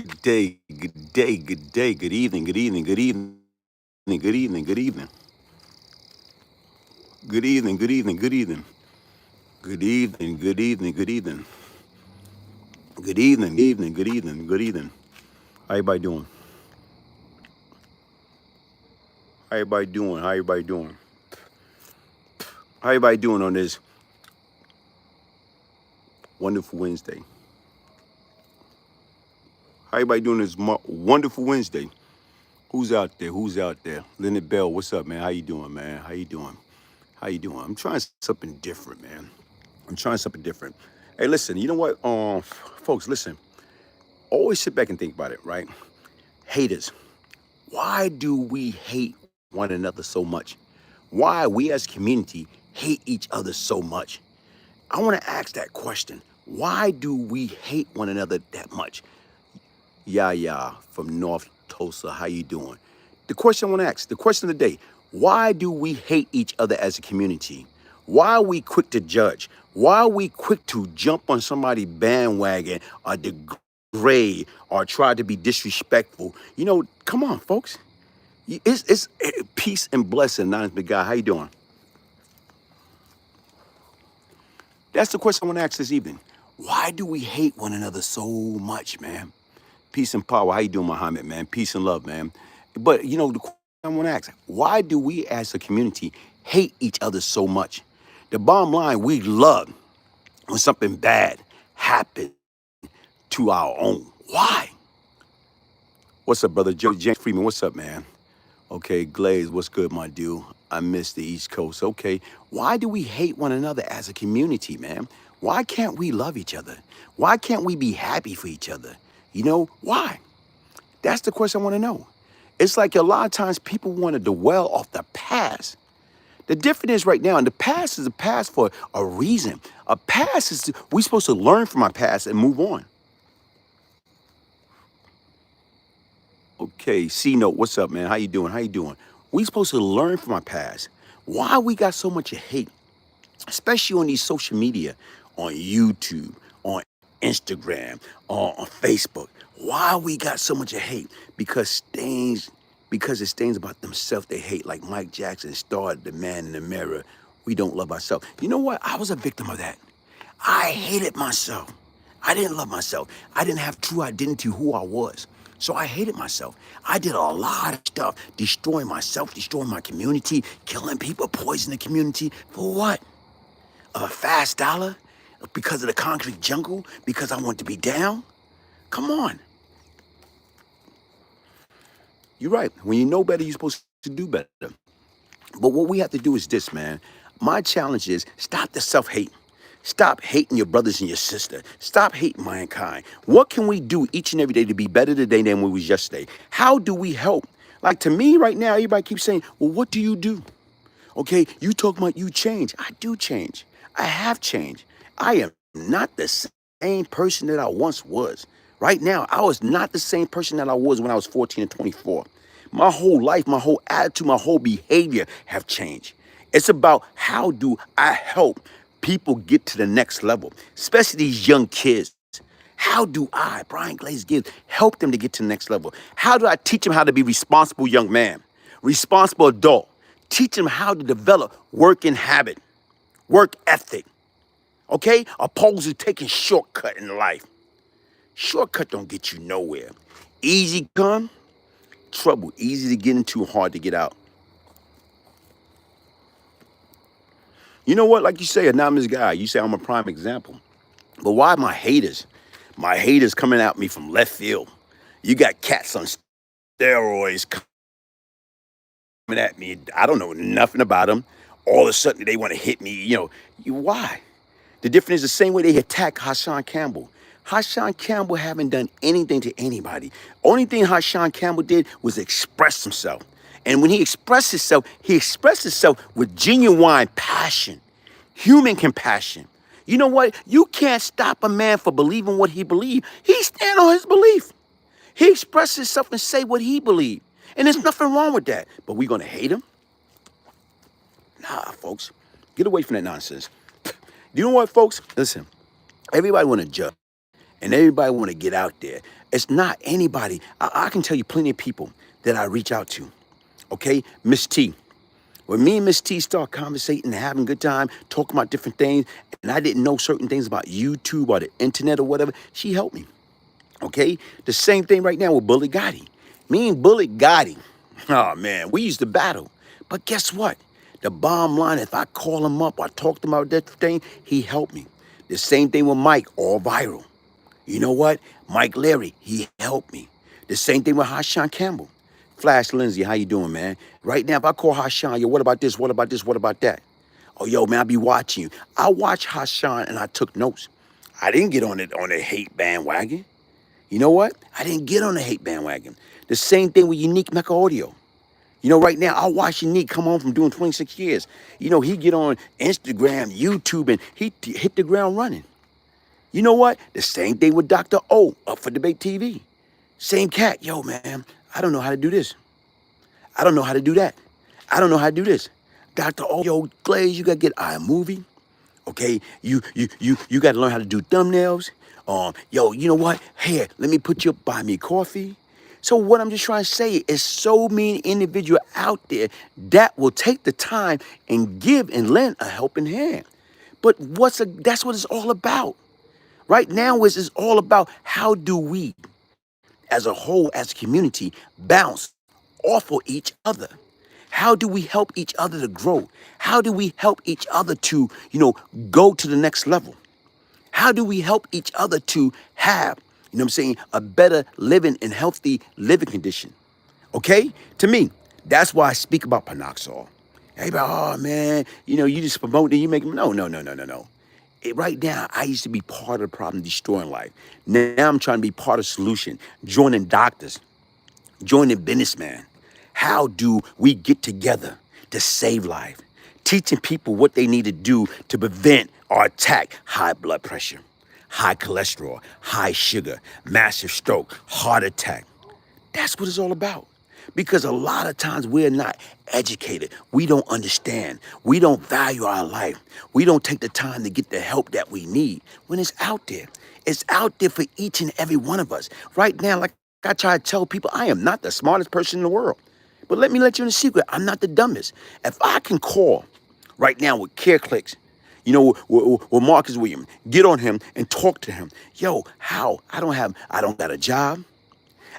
Good day, good day, good day, good evening, good evening, good evening, good evening, good evening, good evening, good evening, good evening, good evening, good evening, good evening, good evening, good evening, good evening. How everybody doing? How everybody doing? How everybody doing? How everybody doing on this wonderful Wednesday? How everybody doing this wonderful Wednesday? Who's out there? Who's out there? Leonard Bell, what's up, man? How you doing, man? How you doing? How you doing? I'm trying something different, man. I'm trying something different. Hey, listen, you know what? Folks, listen. Always sit back and think about it, right? Haters. Why do we hate one another so much? Why we as community hate each other so much? I want to ask that question. Why do we hate one another that much? Yaya from North Tulsa, how you doing? The question I want to ask, the question of the day, why do we hate each other as a community? Why are we quick to judge? Why are we quick to jump on somebody's bandwagon or degrade or try to be disrespectful? You know, come on, folks. It's peace and blessing, anonymous guy. How you doing? That's the question I want to ask this evening. Why do we hate one another so much, man? Peace and power. How you doing, Muhammad, man? Peace and love, man. But, you know, the question I want to ask, why do we as a community hate each other so much? The bottom line, we love when something bad happens to our own. Why? What's up, brother? Joe James Freeman, what's up, man? Okay, Glaze, what's good, my dude? I miss the East Coast. Okay, why do we hate one another as a community, man? Why can't we love each other? Why can't we be happy for each other? You know, why? That's the question I want to know. It's like a lot of times people want to dwell off the past. The difference is right now, and the past is a past for a reason. A past is, we're supposed to learn from our past and move on. Okay, C Note, what's up, man? How you doing? How you doing? We supposed to learn from our past. Why we got so much hate, especially on these social media, on YouTube, on Instagram, on Facebook. Why we got so much hate? Because it's things about themselves they hate. Like Mike Jackson started the man in the mirror. We don't love ourselves. You know what? I was a victim of that. I hated myself. I didn't love myself. I didn't have true identity who I was. So I hated myself. I did a lot of stuff, destroying myself, destroying my community, killing people, poisoning the community. For what? A fast dollar? Because of the concrete jungle? Because I want to be down? Come on. You're right. When you know better, you're supposed to do better. But what we have to do is this, man. My challenge is stop the self-hate. Stop hating your brothers and your sister. Stop hating mankind. What can we do each and every day to be better today than we was yesterday? How do we help? Like to me right now, everybody keeps saying, well, what do you do? Okay, you talk about you change. I do change. I have changed. I am not the same person that I once was. Right now, I was not the same person that I was when I was 14 and 24. My whole life, my whole attitude, my whole behavior have changed. It's about how do I help people get to the next level, especially these young kids. How do I, Brian Glaze Gibbs, help them to get to the next level? How do I teach them how to be responsible young man, responsible adult? Teach them how to develop working habit, work ethic, okay? Opposed to taking shortcut in life. Shortcut don't get you nowhere. Easy come, trouble. Easy to get into, hard to get out. You know what? Like you say, anonymous guy, you say I'm a prime example. But why my haters? My haters coming at me from left field. You got cats on steroids coming at me. I don't know nothing about them. All of a sudden they want to hit me. Why? The difference is the same way they attack Hassan Campbell. Hassan Campbell haven't done anything to anybody. Only thing Hassan Campbell did was express himself. And when he expressed himself with genuine passion, human compassion. You know what? You can't stop a man for believing what he believes. He stand on his belief. He expressed himself and say what he believed. And there's nothing wrong with that. But we gonna hate him? Nah, folks. Get away from that nonsense. You know what, folks? Listen, everybody wanna judge. and everybody want to get out there. It's not anybody. I can tell you plenty of people that I reach out to. Okay, Miss T. When me and Miss T start conversating and having a good time, talking about different things, and I didn't know certain things about YouTube or the internet or whatever, she helped me. Okay, the same thing right now with Bullet Gotti. Me and Bullet Gotti, oh man, we used to battle. But guess what? The bottom line, if I call him up or talk to him about that thing, he helped me. The same thing with Mike, all viral. You know what? Mike Larry, he helped me. The same thing with Hashan Campbell. Flash Lindsay, how you doing, man? Right now, if I call Hashan, yo, what about this? What about this? What about that? Oh, yo, man, I be watching you. I watched Hashan and I took notes. I didn't get on the hate bandwagon. You know what? I didn't get on the hate bandwagon. The same thing with Unique Mecca Audio. You know, right now, I watch Unique come home from doing 26 years. You know, he get on Instagram, YouTube, and he hit the ground running. You know what? The same thing with Dr. O, up for Debate TV. Same cat. Yo, man, I don't know how to do this. I don't know how to do that. I don't know how to do this. Dr. O, yo, Glaze, you got to get iMovie. Okay? You got to learn how to do thumbnails. Yo, you know what? Here, let me put you up, buy me coffee. So what I'm just trying to say is so many individuals out there that will take the time and give and lend a helping hand. But that's what it's all about. Right now it's all about how do we, as a whole, as a community, bounce off of each other. How do we help each other to grow? How do we help each other to, go to the next level? How do we help each other to have, a better living and healthy living condition? Okay? To me, that's why I speak about Panoxol. Everybody, oh man, you just promote it, you make them. No. Right now, I used to be part of the problem destroying life. Now I'm trying to be part of the solution, joining doctors, joining businessmen. How do we get together to save life? Teaching people what they need to do to prevent or attack high blood pressure, high cholesterol, high sugar, massive stroke, heart attack. That's what it's all about. Because a lot of times we're not educated. We don't understand. We don't value our life. We don't take the time to get the help that we need when it's out there. It's out there for each and every one of us. Right now, like I try to tell people, I am not the smartest person in the world. But let me let you in a secret. I'm not the dumbest. If I can call right now with Care Clicks, with Marcus Williams, get on him and talk to him. Yo, how? I don't got a job.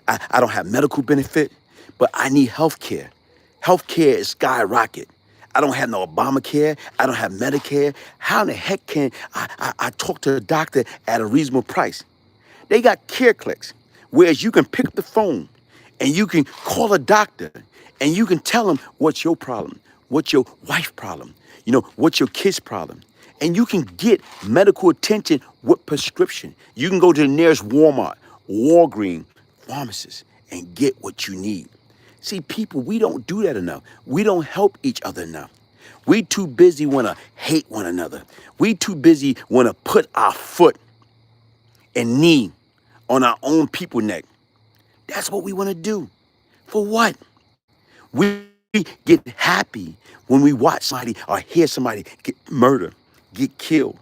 I don't have medical benefit, but I need health care. Health care is skyrocket. I don't have no Obamacare. I don't have Medicare. How in the heck can I talk to a doctor at a reasonable price? They got Care Clicks, whereas you can pick up the phone and you can call a doctor and you can tell them what's your problem, what's your wife's problem, what's your kid's problem. And you can get medical attention with prescription. You can go to the nearest Walmart, Walgreens, pharmacist, and get what you need. See, people, we don't do that enough. We don't help each other enough. We too busy want to hate one another. We too busy want to put our foot and knee on our own people neck. That's what we want to do. For what? We get happy when we watch somebody or hear somebody get murdered, get killed.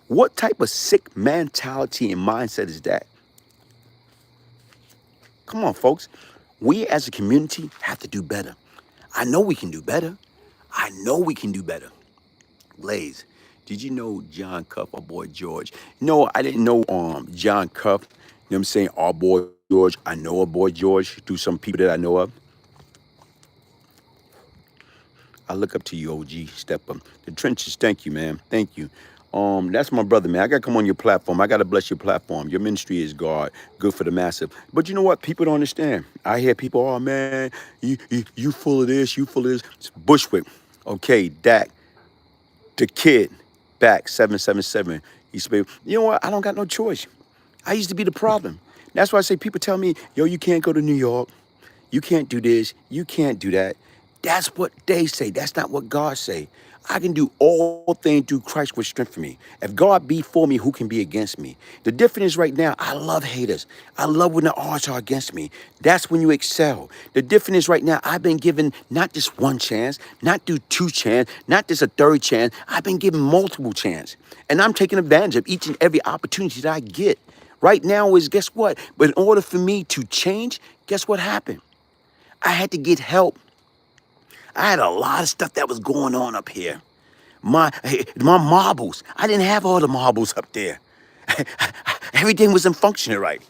What type of sick mentality and mindset is that? Come on, folks. We as a community have to do better. I know we can do better. I know we can do better. Glaze, did you know John Cuff, our boy George? No, I didn't know John Cuff. You know what I'm saying? Our boy George. I know our boy George through some people that I know of. I look up to you, OG. Step up. The trenches, thank you, man. Thank you. That's my brother, man. I gotta come on your platform. I gotta bless your platform. Your ministry is God, good for the massive. But you know what? People don't understand. I hear people, oh man, you full of this, you full of this. It's Bushwick. Okay, Dak, the kid, back 777. He said, you know what? I don't got no choice. I used to be the problem. That's why I say people tell me, yo, you can't go to New York. You can't do this. You can't do that. That's what they say. That's not what God say. I can do all things through Christ which strengthens me. If God be for me, who can be against me? The difference is right now, I love haters. I love when the odds are against me. That's when you excel. The difference is right now, I've been given not just one chance, not do two chance, not just a third chance. I've been given multiple chances. And I'm taking advantage of each and every opportunity that I get. Right now is, guess what? But in order for me to change, guess what happened? I had to get help. I had a lot of stuff that was going on up here. My marbles. I didn't have all the marbles up there. Everything wasn't functioning right.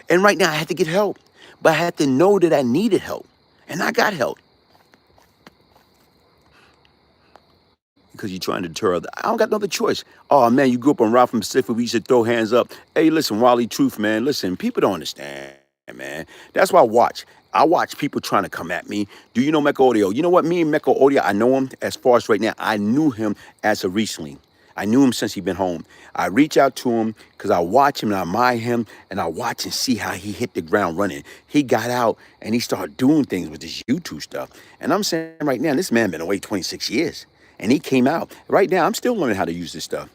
And right now I had to get help. But I had to know that I needed help. And I got help. Because you're trying to deter others. I don't got no other choice. Oh man, you grew up on Ralph from Pacific. We used to throw hands up. Hey, listen, Wally Truth, man. Listen, people don't understand, man. That's why I watch. I watch people trying to come at me. Do you know Mecca Audio? You know what? Me and Mecca Audio, I know him as far as right now. I knew him as of recently. I knew him since he been home. I reach out to him because I watch him and I admire him and I watch and see how he hit the ground running. He got out and he started doing things with this YouTube stuff. And I'm saying right now, this man been away 26 years. And he came out. Right now, I'm still learning how to use this stuff.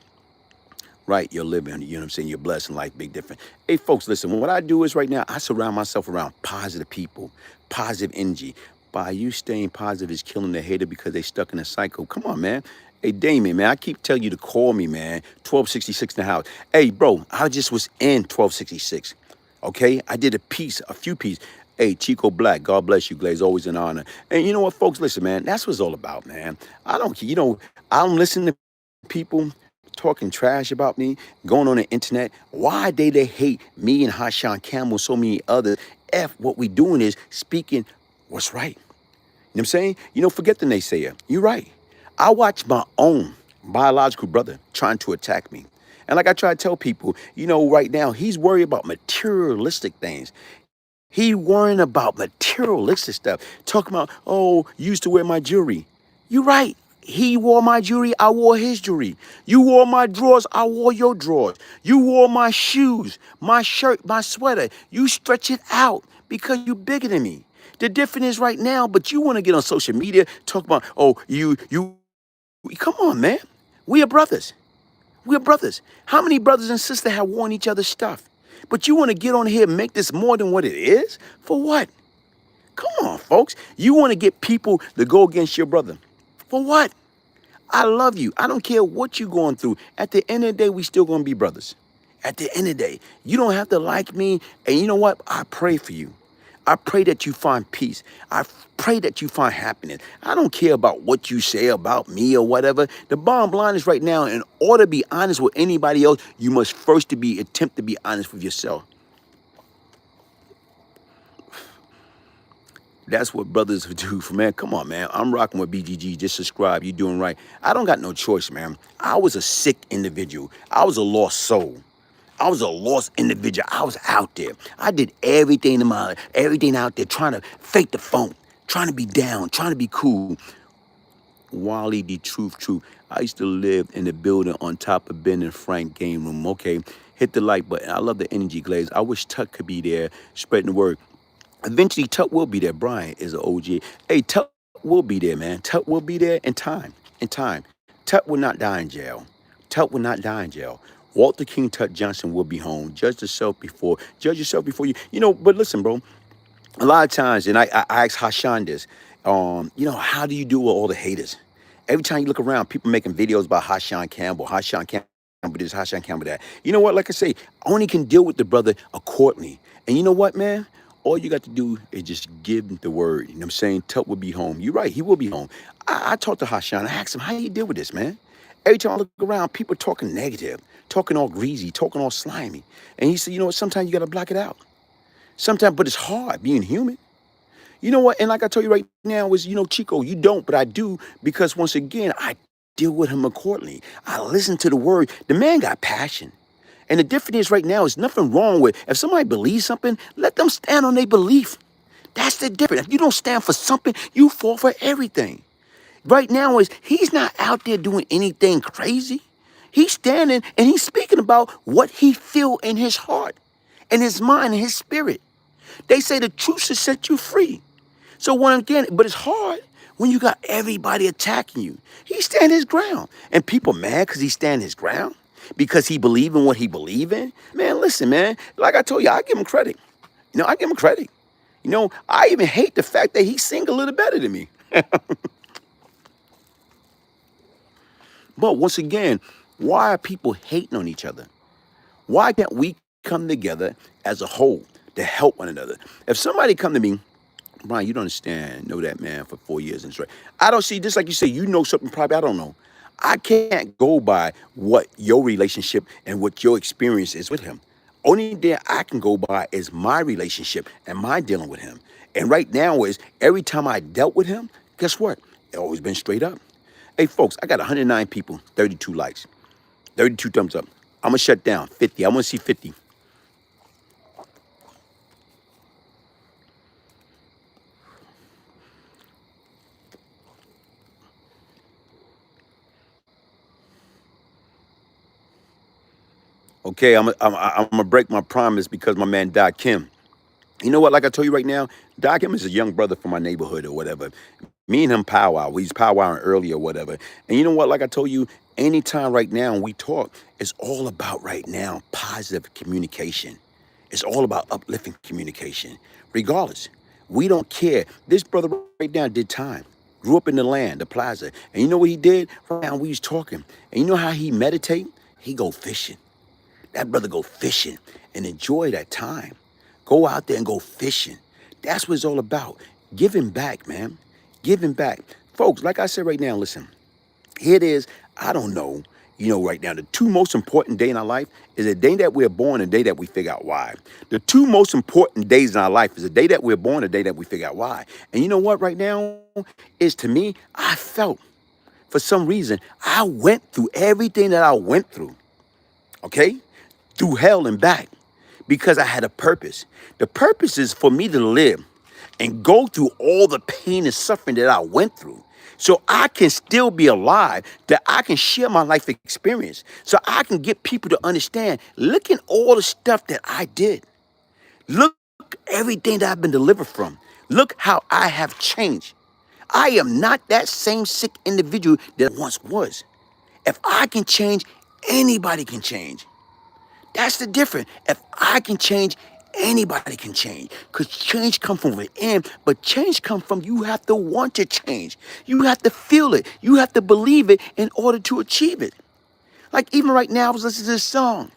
Right, you're living, you know what I'm saying? You're blessed in life, big difference. Hey, folks, listen, what I do is right now, I surround myself around positive people, positive energy. By you staying positive is killing the hater because they stuck in a cycle. Come on, man. Hey, Damien, man, I keep telling you to call me, man. 1266 in the house. Hey, bro, I just was in 1266. Okay? I did a few pieces. Hey, Chico Black, God bless you, Glaze, always an honor. And you know what, folks, listen, man, that's what it's all about, man. I don't, I don't listen to people talking trash about me, going on the internet. Why they hate me and Hashan Campbell, so many others? What we doing is speaking what's right. You know what I'm saying? Forget the naysayer. You're right. I watch my own biological brother trying to attack me. And like I try to tell people, right now, he's worried about materialistic things. He worrying about materialistic stuff. Talking about, oh, you used to wear my jewelry. You're right. He wore my jewelry, I wore his jewelry. You wore my drawers, I wore your drawers. You wore my shoes, my shirt, my sweater. You stretch it out because you bigger than me. The difference is right now, but you want to get on social media, talk about, oh, you, come on, man. We are brothers. We're brothers. How many brothers and sisters have worn each other's stuff? But you want to get on here and make this more than what it is? For what? Come on, folks. You want to get people to go against your brother. For what? I love you. I don't care what you're going through. At the end of the day, we still going to be brothers. At the end of the day, you don't have to like me. And you know what? I pray for you. I pray that you find peace. I pray that you find happiness. I don't care about what you say about me or whatever. The bottom line is right now, in order to be honest with anybody else, you must first attempt to be honest with yourself. That's what brothers do. Man, come on, man. I'm rocking with BGG. Just subscribe. You're doing right. I don't got no choice, man. I was a sick individual. I was a lost soul. I was a lost individual. I was out there. I did everything everything out there, trying to fake the funk, trying to be down, trying to be cool. Wally, the truth. I used to live in the building on top of Ben and Frank game room. Okay, hit the like button. I love the energy, Glaze. I wish Tuck could be there, spreading the word. Eventually, Tuck will be there. Brian is an OG. Hey, Tuck will be there, man. Tuck will be there in time. In time. Tuck will not die in jail. Tuck will not die in jail. Walter King Tuck Johnson will be home. Judge yourself before you. But listen, bro. A lot of times, and I ask Hashan this, how do you deal with all the haters? Every time you look around, people making videos about Hashan Campbell this, Hashan Campbell that. You know what? Like I say, I only can deal with the brother accordingly. And you know what, man? All you got to do is just give him the word. You know what I'm saying? Tuck will be home. You're right. He will be home. I talked to Hashan. I asked him, how you deal with this, man? Every time I look around, people talking negative, talking all greasy, talking all slimy. And he said, you know what? Sometimes you got to block it out. Sometimes, but it's hard being human. You know what? And like I told you right now is, Chico, you don't, but I do, because once again, I deal with him accordingly. I listen to the word. The man got passion. And the difference is right now is nothing wrong with, if somebody believes something, let them stand on their belief. That's the difference. If you don't stand for something, you fall for everything. Right now is he's not out there doing anything crazy. He's standing and he's speaking about what he feel in his heart, in his mind, and his spirit. They say the truth should set you free. So but it's hard when you got everybody attacking you. He stand his ground. And people mad because he stand his ground, because he believe in what he believe in. Man, listen, man. Like I told you, I give him credit. I give him credit. I even hate the fact that he sing a little better than me. But once again, why are people hating on each other? Why can't we come together as a whole to help one another. If somebody come to me, Brian, you don't understand. Know that man for 4 years and straight. I don't see, just like you say, you know something probably I don't know. I can't go by what your relationship and what your experience is with him. Only thing I can go by is my relationship and my dealing with him. And right now is every time I dealt with him, guess what? It always been straight up. Hey, folks, I got 109 people, 32 likes, 32 thumbs up. I'm going to shut down 50. I want to see 50. Okay, I'm gonna break my promise because my man Doc Kim. You know what? Like I told you right now, Doc Kim is a young brother from my neighborhood or whatever. Me and him powwow. He's powwowing early or whatever. And you know what? Like I told you, anytime right now we talk, it's all about right now positive communication. It's all about uplifting communication. Regardless, we don't care. This brother right now did time. Grew up in the land, the plaza. And you know what he did? Right now we was talking. And you know how he meditate? He go fishing. That brother go fishing and enjoy that time. Go out there and go fishing. That's what it's all about. Giving back, man. Giving back. Folks, like I said right now, listen, here it is. I don't know. You know, right now, the two most important days in our life is the day that we're born and the day that we figure out why. The two most important days in our life is the day that we're born and the day that we figure out why. And you know what right now is, to me, I felt, for some reason, I went through everything that I went through. Okay? Through hell and back because I had a purpose. The purpose is for me to live and go through all the pain and suffering that I went through so I can still be alive, that I can share my life experience, so I can get people to understand, look at all the stuff that I did. Look everything that I've been delivered from. Look how I have changed. I am not that same sick individual that I once was. If I can change, anybody can change. That's the difference. If I can change, anybody can change. Because change comes from within, but change comes from you have to want to change. You have to feel it. You have to believe it in order to achieve it. Like even right now, I was listening to this song.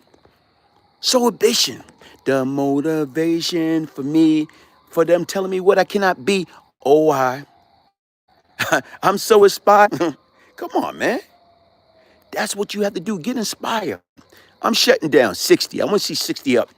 So ambition. The motivation for me, for them telling me what I cannot be. Oh, I'm so inspired. Come on, man. That's what you have to do. Get inspired. I'm shutting down 60. I want to see 60 up.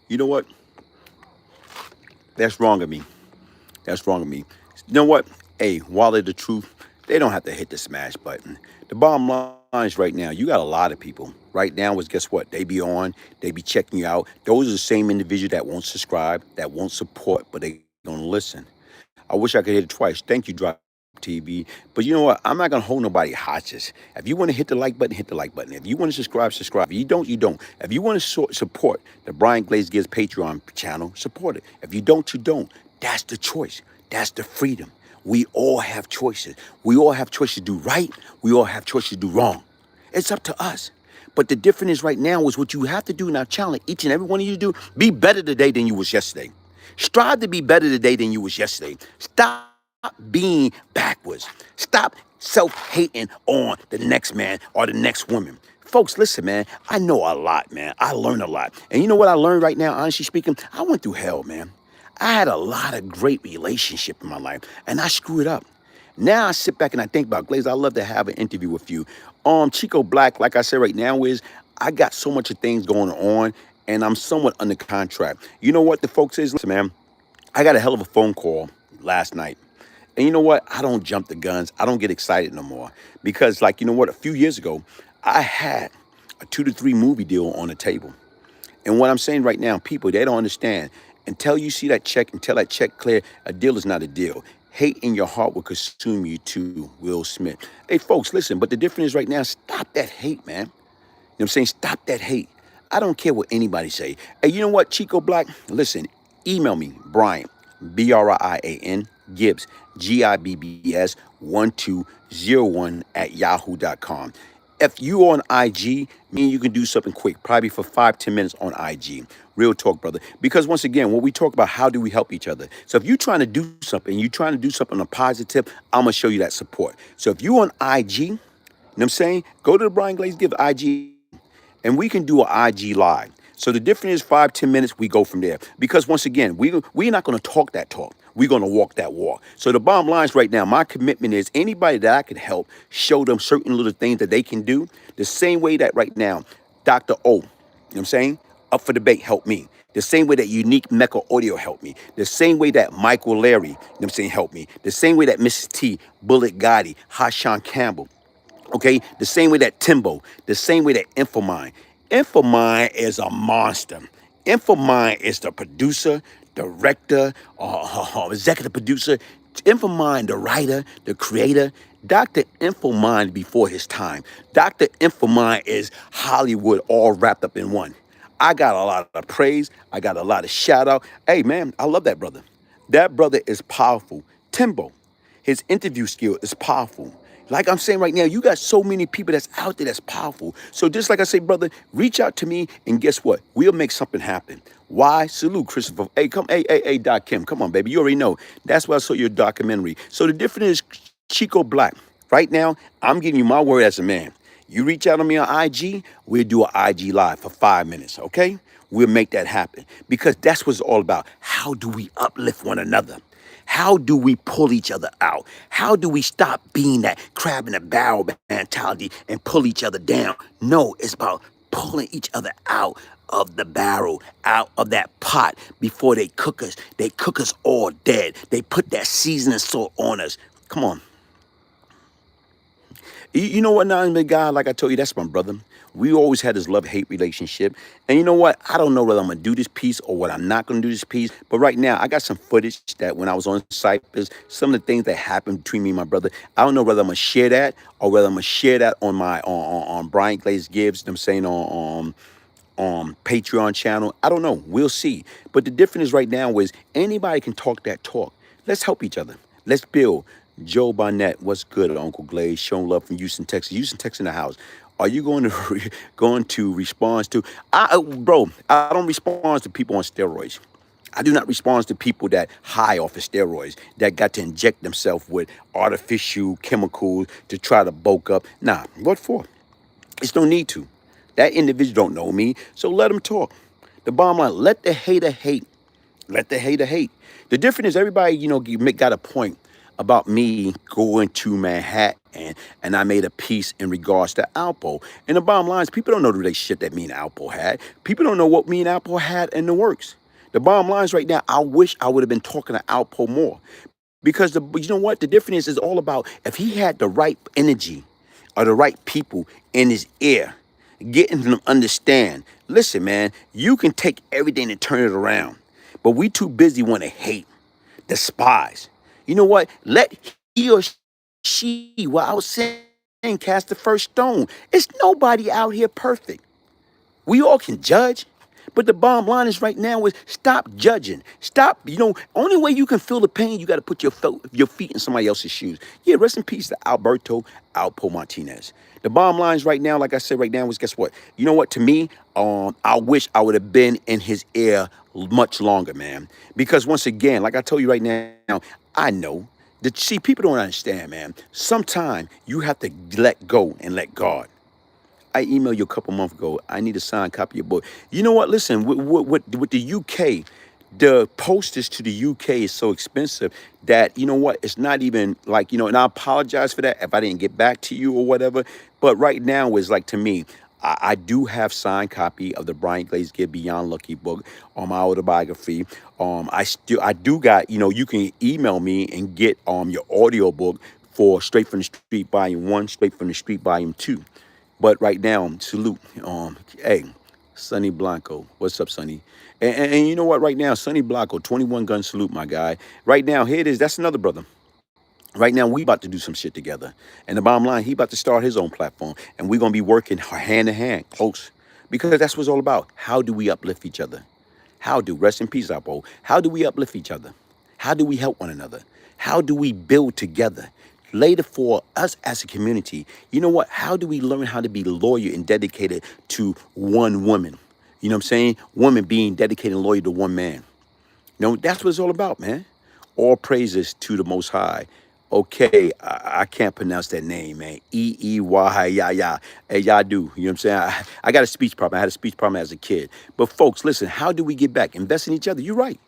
You know what? That's wrong of me. That's wrong of me. You know what? Hey, Wallet the Truth, they don't have to hit the smash button. The bottom line is right now, you got a lot of people. Right now is guess what? They be on, they be checking you out. Those are the same individuals that won't subscribe, that won't support, but they gonna listen. I wish I could hit it twice. Thank you, Drop TV. But you know what? I'm not gonna hold nobody hostage. If you want to hit the like button, hit the like button. If you want to subscribe, subscribe. If you don't, you don't. If you want to support the Brian Glaze Gibbs Patreon channel, support it. If you don't, you don't. That's the choice. That's the freedom. We all have choices. We all have choices to do right. We all have choices to do wrong. It's up to us. But the difference is right now is what you have to do now. Challenge each and every one of you to do. Be better today than you was yesterday. Strive to be better today than you was yesterday. Stop being backwards. Stop self-hating on the next man or the next woman. Folks, listen, man, I know a lot, man. I learned a lot. And you know what I learned right now, honestly speaking? I went through hell, man. I had a lot of great relationship in my life, and I screwed up. Now I sit back and I think about Glaze. I love to have an interview with you. Chico Black, like I said right now, is I got so much of things going on, and I'm somewhat under contract. You know what the folks is, listen, man. I got a hell of a phone call last night. And you know what? I don't jump the guns. I don't get excited no more. Because, like, you know what? A few years ago, I had a 2 to 3 movie deal on the table. And what I'm saying right now, people, they don't understand. Until you see that check, until that check clear, a deal is not a deal. Hate in your heart will consume you too, Will Smith. Hey, folks, listen, but the difference is right now, stop that hate, man. You know what I'm saying? Stop that hate. I don't care what anybody say. Hey, you know what, Chico Black? Listen, email me, Brian, Brian, Gibbs, Gibbs 1201 at yahoo.com. If you on IG, me, you can do something quick, probably for 5-10 minutes on IG. Real talk, brother. Because once again, when we talk about how do we help each other. So if you're trying to do something, you're trying to do something on a positive, I'm going to show you that support. So if you on IG, you know what I'm saying? Go to the Brian Glaze Gibbs IG, and we can do an IG live. So the difference is 5-10 minutes, we go from there. Because once again, we're not going to talk that talk. We're going to walk that walk. So the bottom line is right now, my commitment is anybody that I can help, show them certain little things that they can do. The same way that right now, Dr. O, you know what I'm saying? Up for Debate helped me. The same way that Unique Mecca Audio helped me. The same way that Michael Larry, you know what I'm saying, helped me. The same way that Mrs. T, Bullet Gotti, Hashan Campbell. Okay, the same way that Timbo, the same way that Infomine. Infomine is a monster. Infomine is the producer, director, executive producer. Infomine, the writer, the creator. Dr. Infomine before his time. Dr. Infomine is Hollywood all wrapped up in one. I got a lot of praise. I got a lot of shout out. Hey, man, I love that brother. That brother is powerful. Timbo, his interview skill is powerful. Like I'm saying right now, you got so many people that's out there that's powerful. So just like I say, brother, reach out to me and guess what? We'll make something happen. Why? Salute, Christopher. Hey, come, hey, Doc Kim. Come on, baby. You already know. That's why I saw your documentary. So the difference is Chico Black. Right now, I'm giving you my word as a man. You reach out on me on IG, we'll do an IG live for 5 minutes, okay? We'll make that happen because that's what it's all about. How do we uplift one another? How do we pull each other out? How do we stop being that crab in the barrel mentality and pull each other down? No, it's about pulling each other out of the barrel, out of that pot before they cook us. They cook us all dead. They put that seasoning salt on us. Come on. You know what, now, God, like I told you, that's my brother. We always had this love-hate relationship. And you know what? I don't know whether I'm going to do this piece or what I'm not going to do this piece. But right now, I got some footage that when I was on Cyprus, some of the things that happened between me and my brother, I don't know whether I'm going to share that or whether I'm going to share that on my on Brian Glaze Gibbs, I'm saying on Patreon channel. I don't know. We'll see. But the difference right now is anybody can talk that talk. Let's help each other. Let's build. Joe Barnett, what's good, Uncle Glaze? Showing love from Houston, Texas. Houston, Texas in the house. Are you going to respond to? Bro, I don't respond to people on steroids. I do not respond to people that high off of steroids, that got to inject themselves with artificial chemicals to try to bulk up. Nah, what for? It's no need to. That individual don't know me, so let them talk. The bottom line, let the hater hate. Let the hater hate. The difference is everybody, got a point about me going to Manhattan, and I made a piece in regards to Alpo. And the bottom line is people don't know the relationship that me and Alpo had. People don't know what me and Alpo had in the works. The bottom line is right now, I wish I would have been talking to Alpo more. Because you know what? The difference is all about if he had the right energy or the right people in his ear, getting them to understand. Listen, man, you can take everything and turn it around. But we too busy want to hate, despise. You know what? Let he or she, what I was saying, cast the first stone. It's nobody out here perfect. We all can judge. But the bottom line is right now is stop judging. Stop, only way you can feel the pain, you got to put your feet in somebody else's shoes. Yeah, rest in peace to Alberto Martinez. The bottom line is right now, like I said right now, is guess what? You know what? To me, I wish I would have been in his ear much longer, man. Because once again, like I told you right now, I know that, see, people don't understand, man. Sometimes you have to let go and let God. I emailed you a couple months ago. I need a signed copy of your book. You know what? Listen, with the UK, The postage to the UK is so expensive that, you know what, it's not even like, and I apologize for that if I didn't get back to you or whatever. But right now is like, to me, I do have signed copy of the Brian Glaze Gibbs Beyond Lucky book on my autobiography. I do got, you can email me and get your audio book for Straight from the Street Volume 1, Straight from the Street Volume 2. But right now, salute. Hey, Sonny Blanco. What's up, Sonny? And you know what? Right now, Sonny Blanco, 21 gun salute, my guy. Right now, here it is. That's another brother. Right now, we about to do some shit together. And the bottom line, he about to start his own platform. And we're going to be working hand in hand, close. Because that's what it's all about. How do we uplift each other? Rest in peace, Oppo. How do we uplift each other? How do we help one another? How do we build together? Later, for us as a community, you know what? How do we learn how to be loyal and dedicated to one woman? You know what I'm saying? Woman being dedicated and loyal to one man. That's what it's all about, man. All praises to the Most High. Okay, I can't pronounce that name, man. E-E-Y, yeah. Hey, y'all do. You know what I'm saying? I got a speech problem. I had a speech problem as a kid. But folks, listen, how do we get back? Invest in each other. You're right.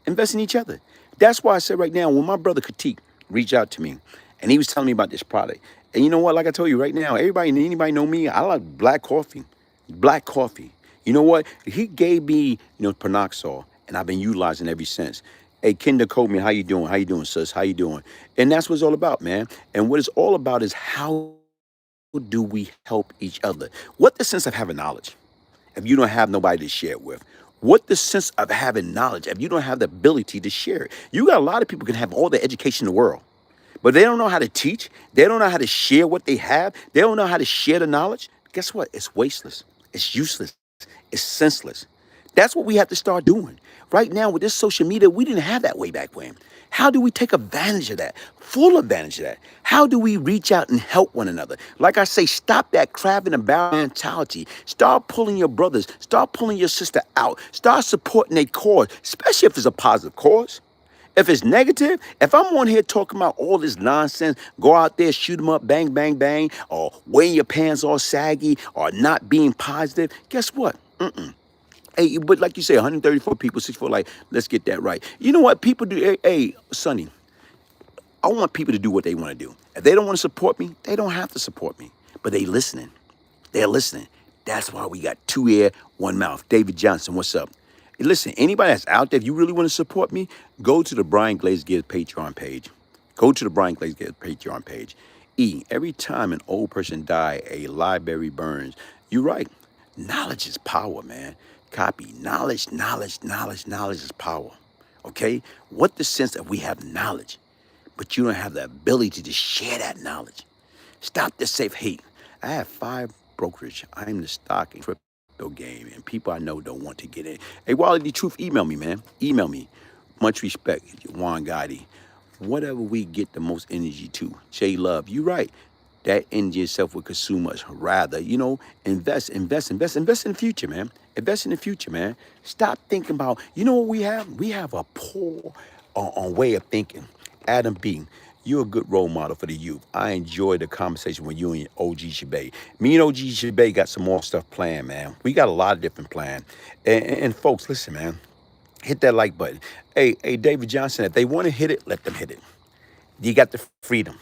Invest in each other. That's why I said right now, when my brother Katik reached out to me, and he was telling me about this product. And you know what? Like I told you right now, anybody know me? I like black coffee. Black coffee. You know what? He gave me, Panoxol, and I've been utilizing it ever since. Hey, Kinder Coleman, how you doing? How you doing, sis? How you doing? And that's what it's all about, man. And what it's all about is how do we help each other? What the sense of having knowledge if you don't have nobody to share it with? What the sense of having knowledge if you don't have the ability to share it? You got a lot of people can have all the education in the world, but they don't know how to teach. They don't know how to share what they have. They don't know how to share the knowledge. Guess what? It's wasteless. It's useless. It's senseless. That's what we have to start doing. Right now with this social media, we didn't have that way back when. How do we take advantage of that? Full advantage of that. How do we reach out and help one another? Like I say, stop that crab in a barrel mentality. Start pulling your brothers. Start pulling your sister out. Start supporting a cause, especially if it's a positive cause. If it's negative, if I'm on here talking about all this nonsense, go out there, shoot them up, bang, bang, bang, or wearing your pants all saggy, or not being positive, guess what? Hey, but like you say, 134 people, 64, like, let's get that right. You know what people do? Hey, Sonny, I want people to do what they want to do. If they don't want to support me, they don't have to support me. But they listening. They're listening. That's why we got two ear, one mouth. David Johnson, what's up? Hey, listen, anybody that's out there, if you really want to support me, go to the Brian Glaze Gibbs Patreon page. Go to the Brian Glaze Gibbs Patreon page. Every time an old person die, a library burns. You're right. Knowledge is power, man. Copy. Knowledge is power. Okay? What the sense that we have knowledge, but you don't have the ability to share that knowledge? Stop the safe hate. I have 5 brokerage. I am the stock and crypto game, and people I know don't want to get in. Hey, Wally Truth, email me, man. Email me. Much respect, Juan Gotti. Whatever we get the most energy to. J Love, you right. That energy itself would consume us. Rather, invest in the future, man. Invest in the future, man. Stop thinking about, you know what we have? We have a poor way of thinking. Adam B., you're a good role model for the youth. I enjoyed the conversation with you and OG Shabay. Me and OG Shabay got some more stuff planned, man. We got a lot of different plans. And folks, listen, man. Hit that like button. Hey, David Johnson, if they want to hit it, let them hit it. You got the freedom.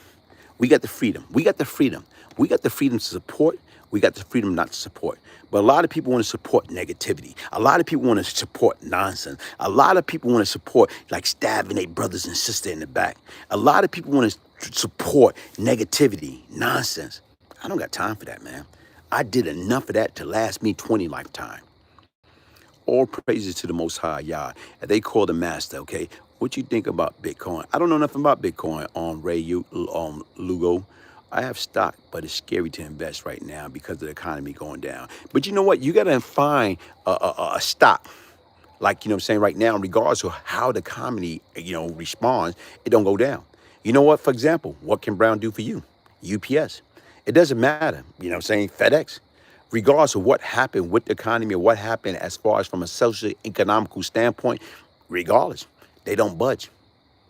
We got the freedom. We got the freedom. We got the freedom to support. We got the freedom not to support. But a lot of people want to support negativity. A lot of people want to support nonsense. A lot of people want to support like stabbing their brothers and sisters in the back. A lot of people want to support negativity, nonsense. I don't got time for that, man. I did enough of that to last me 20 lifetimes. All praises to the Most High, Yah. And they call the master, okay? What you think about Bitcoin? I don't know nothing about Bitcoin, Lugo. I have stock, but it's scary to invest right now because of the economy going down. But you know what? You got to find a stock. Like, right now, regardless of how the economy, responds, it don't go down. You know what? For example, what can Brown do for you? UPS. It doesn't matter. FedEx. Regardless of what happened with the economy or what happened as far as from a social economical standpoint, regardless, they don't budge.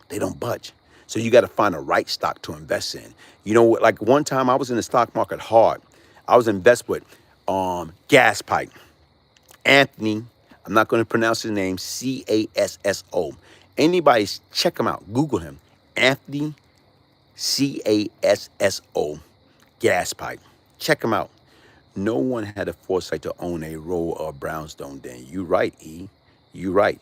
They don't budge. So you got to find the right stock to invest in. Like one time I was in the stock market hard. I was invested with Gas Pipe, Anthony, I'm not going to pronounce his name. Casso. Anybody, check him out. Google him. Anthony Casso. Gas pipe. Check him out. No one had a foresight to own a roll of brownstone then. You right, E. You right.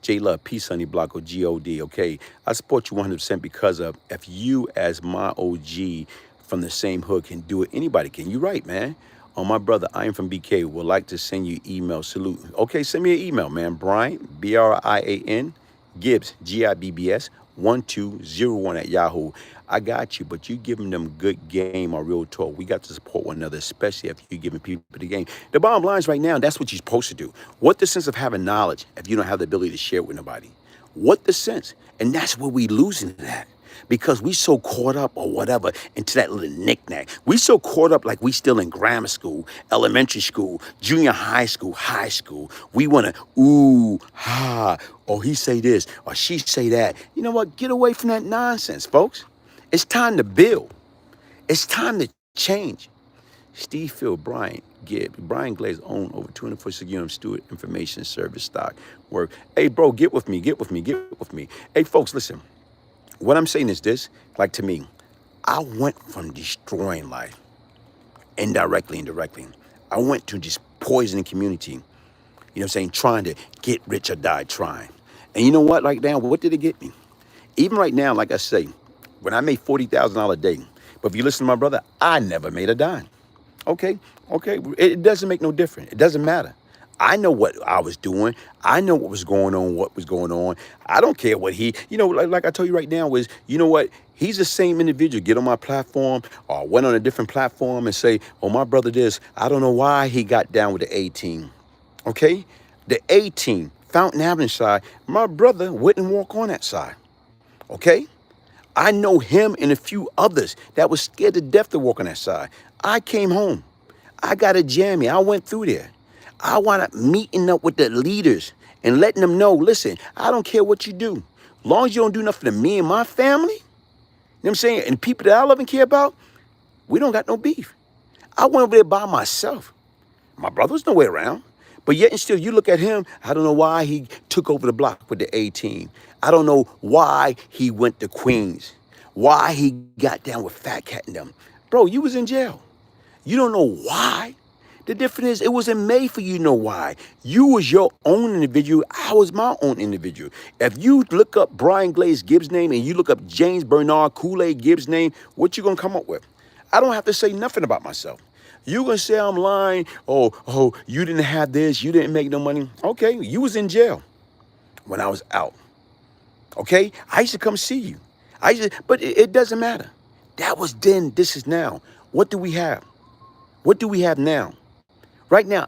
J Love, P Sunny Block, or G-O-D, okay? I support you 100% because of if you as my OG from the same hood can do it, anybody can. You right, man. My brother, I am from BK, would like to send you email salute. Okay, send me an email, man. Brian, B-R-I-A-N, Gibbs, G-I-B-B-S, 1201 at Yahoo. I got you, but you giving them good game or real talk. We got to support one another, especially if you're giving people the game. The bottom line is right now, that's what you're supposed to do. What the sense of having knowledge if you don't have the ability to share it with nobody? What the sense? And that's where we losing it at. Because we so caught up or whatever into that little knick-knack. We so caught up like we still in grammar school, elementary school, junior high school, high school. We want to, ooh, ha, or he say this, or she say that. You know what? Get away from that nonsense, folks. It's time to build. It's time to change. Steve Field, Brian Gibbs, Brian Glaze own over 246 units of Stewart Information Service stock work. Hey, bro, get with me. Hey, folks, listen. What I'm saying is this, like to me, I went from destroying life, indirectly and directly. I went to just poisoning community, you know what I'm saying, trying to get rich or die trying. And you know what, right now, what did it get me? Even right now, like I say, when I made $40,000 a day, but if you listen to my brother, I never made a dime. Okay, it doesn't make no difference. It doesn't matter. I know what I was doing. I know what was going on, I don't care what he, like I told you right now is, you know what? He's the same individual. Get on my platform or went on a different platform and say, oh, my brother this. I don't know why he got down with the 18. Okay? The 18, Fountain Avenue side, my brother wouldn't walk on that side. Okay? I know him and a few others that was scared to death to walk on that side. I came home. I got a jammy. I went through there. I wound up meeting up with the leaders and letting them know, listen, I don't care what you do. As long as you don't do nothing to me and my family, you know what I'm saying, and people that I love and care about, we don't got no beef. I went over there by myself. My brother was nowhere around. But yet and still, you look at him, I don't know why he took over the block with the 18. I don't know why he went to Queens, why he got down with Fat Cat and them. Bro, you was in jail. You don't know why. The difference is it wasn't made for you to know why. You was your own individual. I was my own individual. If you look up Brian Glaze Gibbs' name and you look up James Bernard Kool-Aid Gibbs' name, what you going to come up with? I don't have to say nothing about myself. You going to say I'm lying. Oh, you didn't have this. You didn't make no money. Okay, you was in jail when I was out. Okay, I used to come see you. But it doesn't matter. That was then. This is now. What do we have? What do we have now? Right now,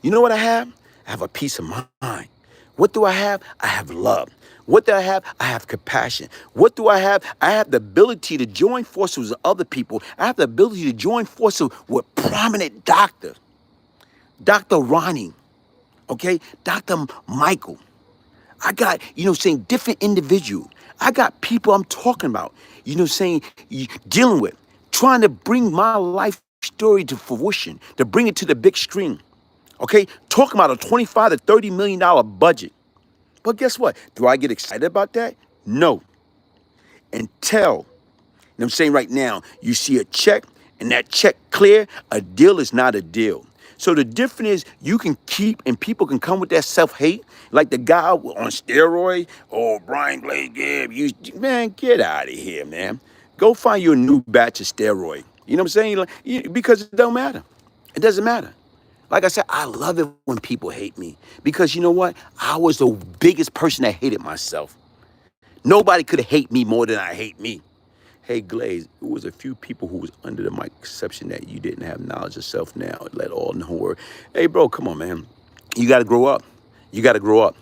you know what I have? I have a peace of mind. What do I have? I have love. What do I have? I have compassion. What do I have? I have the ability to join forces with other people. I have the ability to join forces with prominent doctors. Dr. Ronnie, okay? Dr. Michael. I got, saying different individuals. I got people I'm talking about, saying, dealing with, trying to bring my life story to fruition, to bring it to the big screen. Okay? Talking about a $25 to $30 million budget. But guess what? Do I get excited about that? No. Until, I'm saying right now, you see a check and that check clear, a deal is not a deal. So the difference is you can keep and people can come with that self-hate, like the guy on steroid, Brian Glaze Gibbs, man, get out of here, man. Go find you a new batch of steroid. You know what I'm saying? Because it don't matter. It doesn't matter. Like I said, I love it when people hate me because you know what? I was the biggest person that hated myself. Nobody could hate me more than I hate me. Hey, Glaze, it was a few people who was under the mic exception that you didn't have knowledge of self now. Let all know where. Hey, bro, come on, man. You got to grow up. You got to grow up.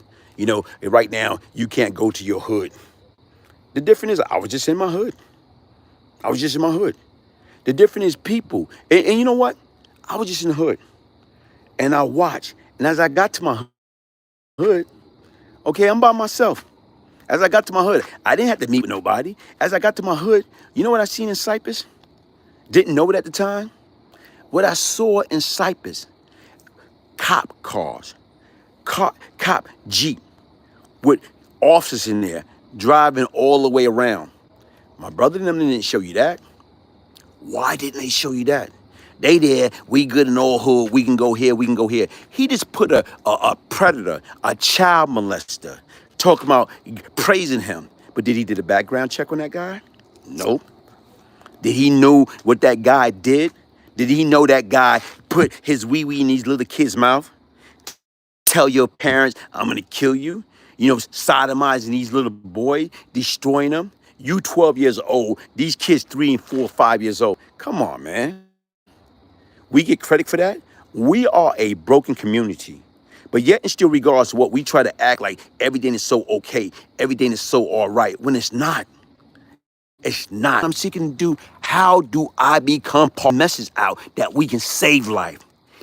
Right now, you can't go to your hood. The difference is I was just in my hood. The difference is people. And you know what? I was just in the hood. And I watched. And as I got to my hood, okay, I'm by myself. As I got to my hood, I didn't have to meet with nobody. As I got to my hood, you know what I seen in Cypress? Didn't know it at the time. What I saw in Cypress, cop cars, cop Jeep with officers in there driving all the way around. My brother and them didn't show you that. Why didn't they show you that? They there, we good in all hood, we can go here, we can go here. He just put a predator, a child molester, talking about praising him. But did he do a background check on that guy? No. Did he know what that guy did? Did he know that guy put his wee-wee in these little kids' mouth? Tell your parents, I'm gonna kill you. You know, sodomizing these little boys, destroying them. You 12 years old, these kids 3 and 4, 5 years old. Come on, man. We get credit for that? We are a broken community. But yet and still regardless of what we try to act like everything is so okay, everything is so all right, when it's not. It's not. I'm seeking to do, how do I become part of the message out that we can save life?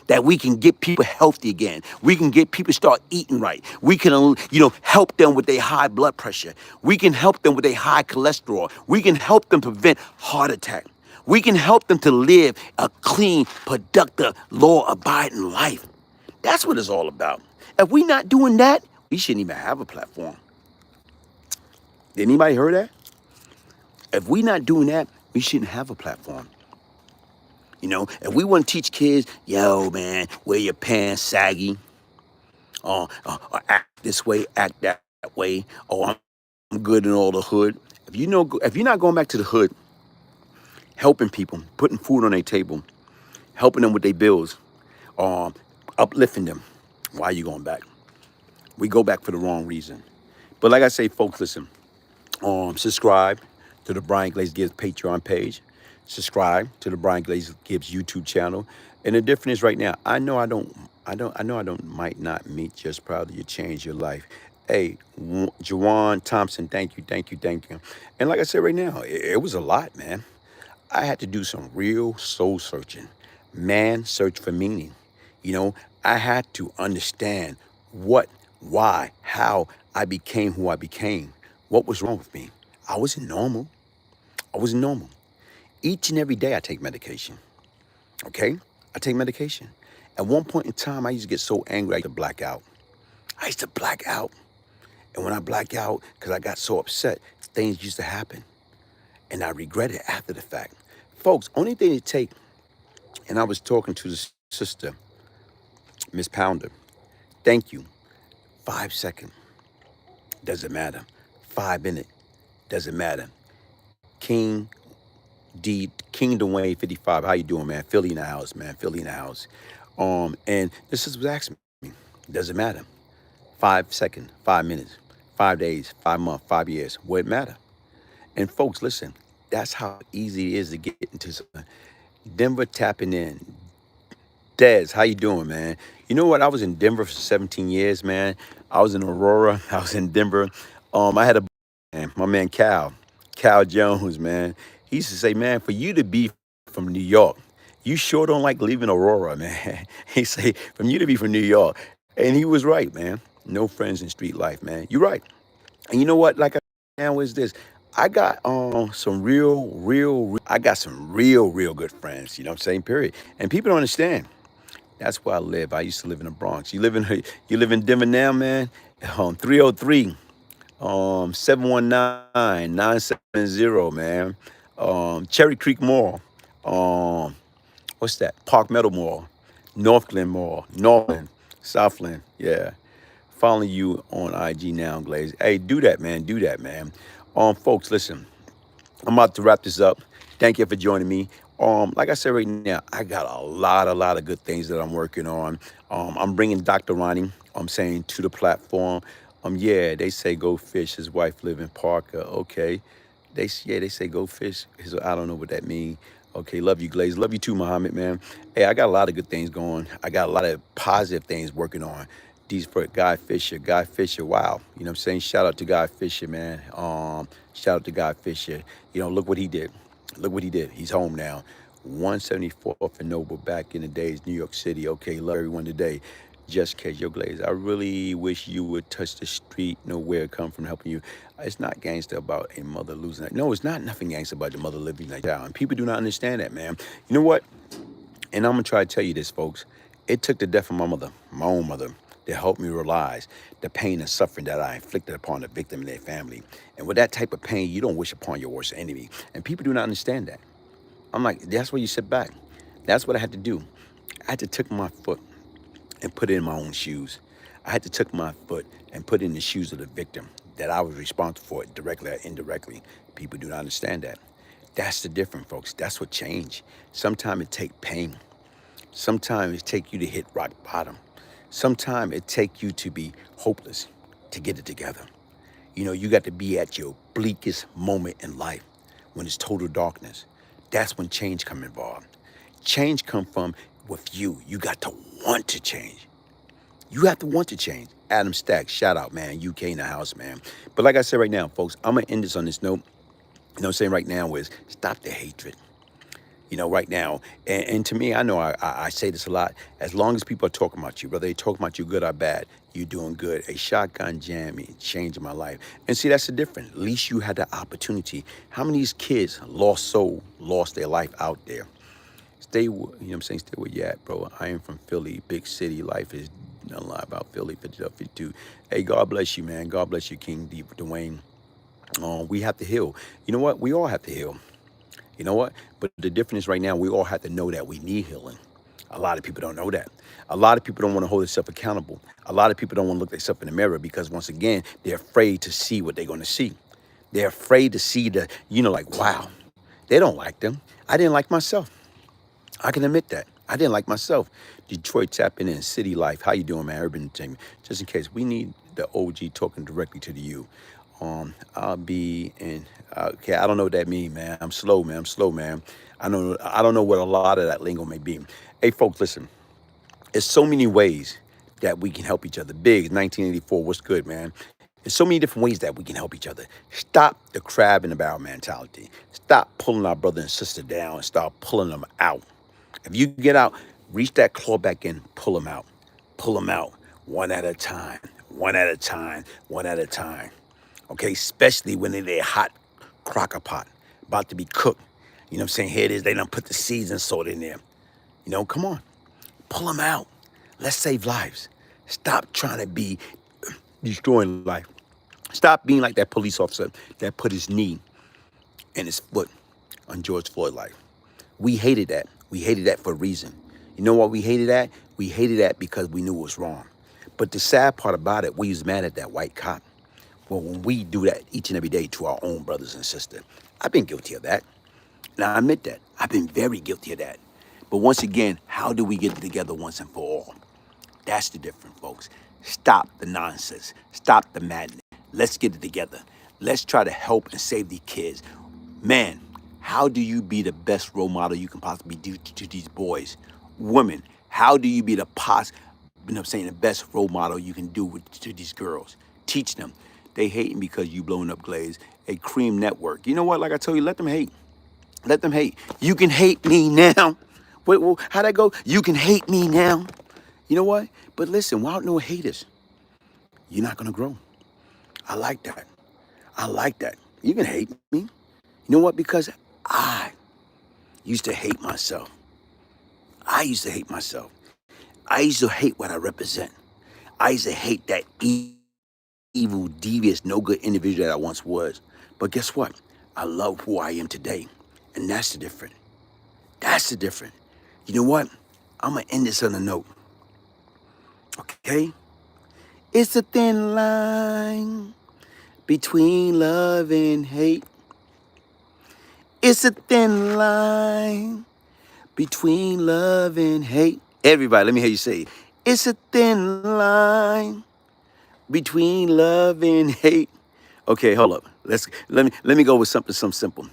That we can get people healthy again. We can get people start eating right. We can, help them with their high blood pressure. We can help them with their high cholesterol. We can help them prevent heart attack. We can help them to live a clean, productive, law-abiding life. That's what it's all about. If we're not doing that, we shouldn't even have a platform. Did anybody hear that? If we're not doing that, we shouldn't have a platform. If we want to teach kids, yo, man, wear your pants saggy, or act this way, act that way, or I'm good in all the hood. If you're not going back to the hood, helping people, putting food on their table, helping them with their bills, uplifting them, why are you going back? We go back for the wrong reason. But like I say, folks, listen, subscribe to the Brian Glaze Gibbs Patreon page. Subscribe to the Brian Glaze Gibbs YouTube channel. And the difference is right now, I know I might not meet just proud of you, change your life. Hey, Jawan Thompson, thank you. And like I said right now, it was a lot, man. I had to do some real soul searching. Man, search for meaning. I had to understand what, why, how I became who I became. What was wrong with me? I wasn't normal. Each and every day I take medication, okay? I take medication. At one point in time, I used to get so angry, I used to black out. And when I black out, because I got so upset, things used to happen. And I regret it after the fact. Folks, only thing it take, and I was talking to the sister, Miss Pounder, thank you. 5 seconds, doesn't matter. 5 minutes, doesn't matter. King Dwayne 55, how you doing, man? Philly in the house, man. And this is what asking me. Doesn't matter. 5 seconds, 5 minutes, 5 days, 5 months, 5 years. What it matter? And folks, listen, that's how easy it is to get into something. Denver tapping in. Dez, how you doing, man? You know what? I was in Denver for 17 years, man. I was in Aurora. I was in Denver. I had my man Cal Jones, man. He used to say, man, for you to be from New York, you sure don't like leaving Aurora, man. He say, from you to be from New York. And he was right, man. No friends in street life, man. You're right. And you know what? Like I now is this. I got some real good friends, you know what I'm saying? Period. And people don't understand. That's where I live. I used to live in the Bronx. You live in Denver now, man? 303 719-970, man. Cherry Creek Mall. What's that? Park Meadow Mall. Northglen Mall. Northland. Southland. Yeah. Following you on IG now, Glaze. Hey, do that, man. Folks, listen. I'm about to wrap this up. Thank you for joining me. Like I said right now, I got a lot of good things that I'm working on. I'm bringing Dr. Ronnie, to the platform. Yeah, they say go fish. His wife live in Parker. Okay. They say go fish. I don't know what that means. Okay, love you, Glaze. Love you too, Muhammad, man. Hey, I got a lot of good things going. I got a lot of positive things working on. These for Guy Fisher, wow. You know what I'm saying? Shout out to Guy Fisher, man. Shout out to Guy Fisher. Look what he did. He's home now. 174th and Noble back in the days, New York City. Okay, love everyone today. Just Case, yo, Glaze, I really wish you would touch the street, know where it come from, helping you. It's not gangster about a mother losing that. No, it's not nothing gangster about the mother living like that. And people do not understand that, man. You know what? And I'm going to try to tell you this, folks. It took the death of my mother, my own mother, to help me realize the pain and suffering that I inflicted upon the victim and their family. And with that type of pain, you don't wish upon your worst enemy. And people do not understand that. I'm like, that's where you sit back. That's what I had to do. I had to take my foot and put it in my own shoes. I had to take my foot and put it in the shoes of the victim that I was responsible for it, directly or indirectly. People do not understand that. That's the difference, folks. That's what change. Sometimes it take pain. Sometimes it take you to hit rock bottom. Sometimes it take you to be hopeless to get it together. You know, you got to be at your bleakest moment in life when it's total darkness. That's when change come involved. Change come from with you. You got to want to change. You have to want to change. Adam Stack, shout out, man. UK in the house, man. But like I said right now, folks, I'm going to end this on this note. You know what I'm saying right now is stop the hatred. You know, right now, and to me, I know I say this a lot. As long as people are talking about you, whether they talk about you good or bad, you're doing good. A shotgun jamming changed my life. And see, that's the difference. At least you had the opportunity. How many of these kids lost their life out there? You know what I'm saying? Stay where you at, bro. I am from Philly, big city. Life is a lot about Philly, 52. Hey, God bless you, man. God bless you, King Dwayne. We have to heal. You know what? We all have to heal. You know what? But the difference right now, we all have to know that we need healing. A lot of people don't know that. A lot of people don't want to hold themselves accountable. A lot of people don't want to look themselves in the mirror because, once again, they're afraid to see what they're going to see. They're afraid to see the, like, wow, they don't like them. I didn't like myself. I can admit that. I didn't like myself. Detroit tapping in City Life. How you doing, man? Urban Entertainment. Just in case, we need the OG talking directly to the you. I'll be in. Okay, I don't know what that means, man. I'm slow, man. I don't know what a lot of that lingo may be. Hey, folks, listen. There's so many ways that we can help each other. Big 1984. What's good, man? There's so many different ways that we can help each other. Stop the crab in the barrel mentality. Stop pulling our brother and sister down and start pulling them out. If you get out, reach that claw back in, pull them out. Pull them out one at a time, one at a time, one at a time. Okay, especially when they're in a hot crocker pot, about to be cooked. You know what I'm saying? Here it is, they done put the season salt in there. You know, come on, pull them out. Let's save lives. Stop trying to be destroying life. Stop being like that police officer that put his knee and his foot on George Floyd's life. We hated that. We hated that for a reason. You know why we hated that? We hated that because we knew it was wrong. But the sad part about it, we was mad at that white cop. Well, when we do that each and every day to our own brothers and sisters, I've been guilty of that. And I admit that. I've been very guilty of that. But once again, how do we get it together once and for all? That's the difference, folks. Stop the nonsense. Stop the madness. Let's get it together. Let's try to help and save these kids. Man, how do you be the best role model you can possibly do to these boys? Women, how do you be the best role model you can do to these girls? Teach them. They hating because you blowing up Glaze. A cream network. You know what? Like I told you, let them hate. Let them hate. You can hate me now. Wait, well, how'd that go? You can hate me now. You know what? But listen, without no haters, you're not going to grow. I like that. I like that. You can hate me. You know what? Because I used to hate myself. I used to hate myself. I used to hate what I represent. I used to hate that evil, devious, no good individual that I once was. But guess what? I love who I am today. And that's the difference. That's the difference. You know what? I'm going to end this on a note. Okay? It's a thin line between love and hate. It's a thin line between love and hate. Everybody, let me hear you say it. It's a thin line between love and hate. Okay, hold up. Let me go with something simple.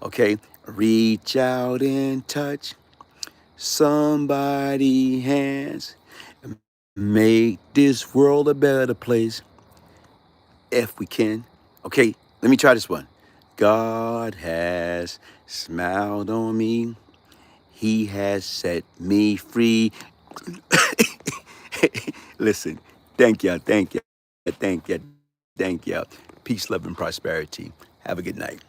Okay? Reach out and touch somebody's hands. Make this world a better place if we can. Okay, let me try this one. God has smiled on me. He has set me free. Listen, thank you. Peace, love, and prosperity. Have a good night.